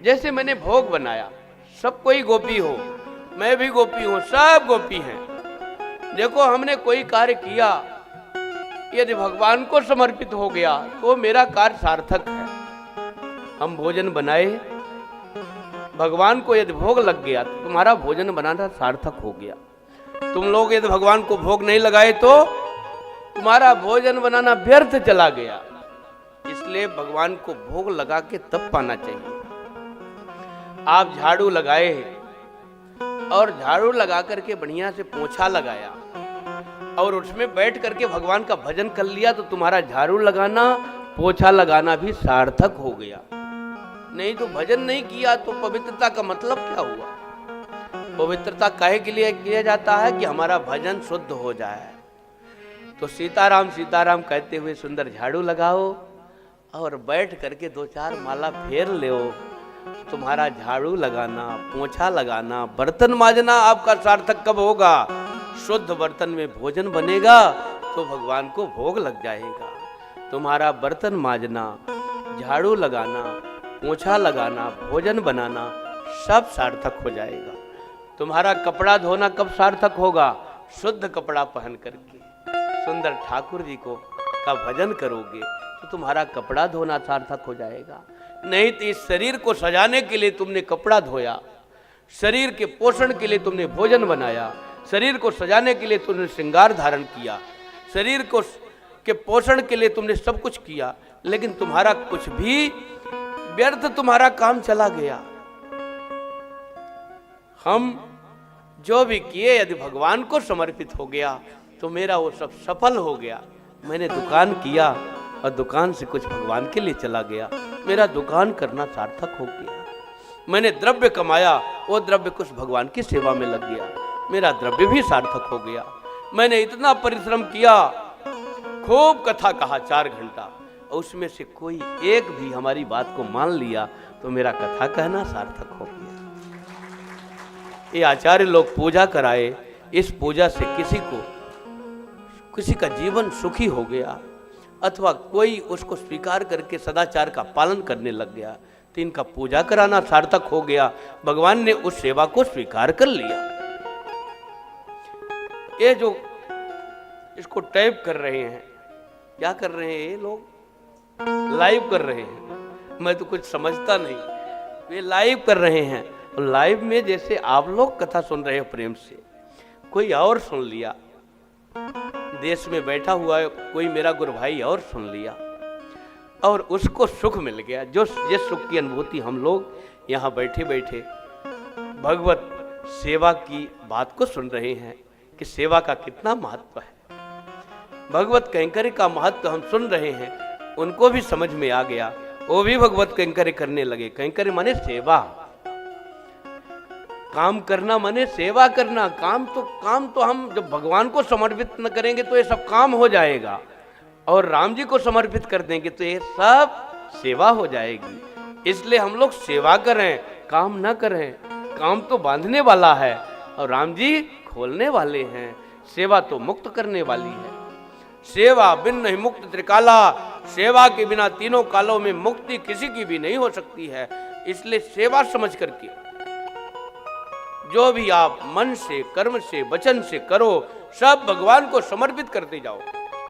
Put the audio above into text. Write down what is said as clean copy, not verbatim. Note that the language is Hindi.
जैसे मैंने भोग बनाया, सब कोई गोपी हो, मैं भी गोपी हूं, सब गोपी हैं। देखो हमने कोई कार्य किया, यदि भगवान को समर्पित हो गया तो मेरा कार्य सार्थक है। हम भोजन बनाए, भगवान को यदि भोग लग गया तो तुम्हारा भोजन बनाना सार्थक हो गया। तुम लोग यदि भगवान को भोग नहीं लगाए तो तुम्हारा भोजन बनाना व्यर्थ चला गया। इसलिए भगवान को भोग लगा के तब पाना चाहिए। आप झाड़ू लगाए और झाड़ू लगा करके बढ़िया से पोंछा लगाया और उसमें बैठ करके भगवान का भजन कर लिया तो तुम्हारा झाड़ू लगाना पोछा लगाना भी सार्थक हो गया। नहीं तो भजन नहीं किया तो पवित्रता का मतलब क्या हुआ? पवित्रता काहे के लिए किया जाता है कि हमारा भजन शुद्ध हो जाए। तो सीताराम सीताराम कहते हुए सुंदर झाड़ू लगाओ और बैठ करके 2-4 माला फेर लो। तुम्हारा झाड़ू लगाना, पोंछा लगाना, बर्तन माजना आपका सार्थक कब होगा? शुद्ध बर्तन में भोजन बनेगा तो भगवान को भोग लग जाएगा। तुम्हारा बर्तन माजना, झाड़ू लगाना, पोंछा लगाना, भोजन बनाना सब सार्थक हो जाएगा। तुम्हारा कपड़ा धोना कब सार्थक होगा? शुद्ध कपड़ा पहन करके सुंदर ठाकुर जी को का भजन करोगे तो तुम्हारा कपड़ा धोना सार्थक हो जाएगा। नहीं तो इस शरीर को सजाने के लिए तुमने कपड़ा धोया, शरीर के पोषण के लिए तुमने भोजन बनाया, शरीर को सजाने के लिए तुमने श्रृंगार धारण किया, शरीर को के पोषण के लिए तुमने सब कुछ किया, लेकिन तुम्हारा कुछ भी व्यर्थ तुम्हारा काम चला गया। हम जो भी किए यदि भगवान को समर्पित हो गया तो मेरा वो सब सफल हो गया। मैंने दुकान किया और दुकान से कुछ भगवान के लिए चला गया, मेरा दुकान करना सार्थक हो गया। मैंने द्रव्य कमाया, वो द्रव्य कुछ भगवान की सेवा में लग गया, मेरा द्रव्य भी सार्थक हो गया। मैंने इतना परिश्रम किया, खूब कथा कहा 4 घंटा, उसमें से कोई एक भी हमारी बात को मान लिया तो मेरा कथा कहना सार्थक हो गया। ये आचार्य लोग पूजा कराए, इस पूजा से किसी का जीवन सुखी हो गया अथवा कोई उसको स्वीकार करके सदाचार का पालन करने लग गया तो इनका पूजा कराना सार्थक हो गया। भगवान ने उस सेवा को स्वीकार कर लिया। ये जो इसको टाइप कर रहे हैं, क्या कर रहे हैं ये लोग? लाइव कर रहे हैं। मैं तो कुछ समझता नहीं, वे लाइव कर रहे हैं। लाइव में जैसे आप लोग कथा सुन रहे हो प्रेम से, कोई और सुन लिया, देश में बैठा हुआ कोई मेरा गुरु भाई और सुन लिया और उसको सुख मिल गया। जो जिस सुख की अनुभूति हम लोग यहाँ बैठे बैठे भगवत सेवा की बात को सुन रहे हैं कि सेवा का कितना महत्व है, भगवत कैंकर्य का महत्व हम सुन रहे हैं, उनको भी समझ में आ गया, वो भी भगवत कैंकर्य करने लगे। कैंकर्य माने सेवा, काम करना माने सेवा करना। काम तो हम जब भगवान को समर्पित न करेंगे तो ये सब काम हो जाएगा, और राम जी को समर्पित कर देंगे तो ये सब सेवा हो जाएगी। इसलिए हम लोग सेवा करें, काम न करें। काम तो बांधने वाला है और राम जी खोलने वाले हैं, सेवा तो मुक्त करने वाली है। सेवा बिन नहीं मुक्त त्रिकाला, सेवा के बिना तीनों कालों में मुक्ति किसी की भी नहीं हो सकती है। इसलिए सेवा समझ करके जो भी आप मन से, कर्म से, वचन से करो, सब भगवान को समर्पित करते जाओ।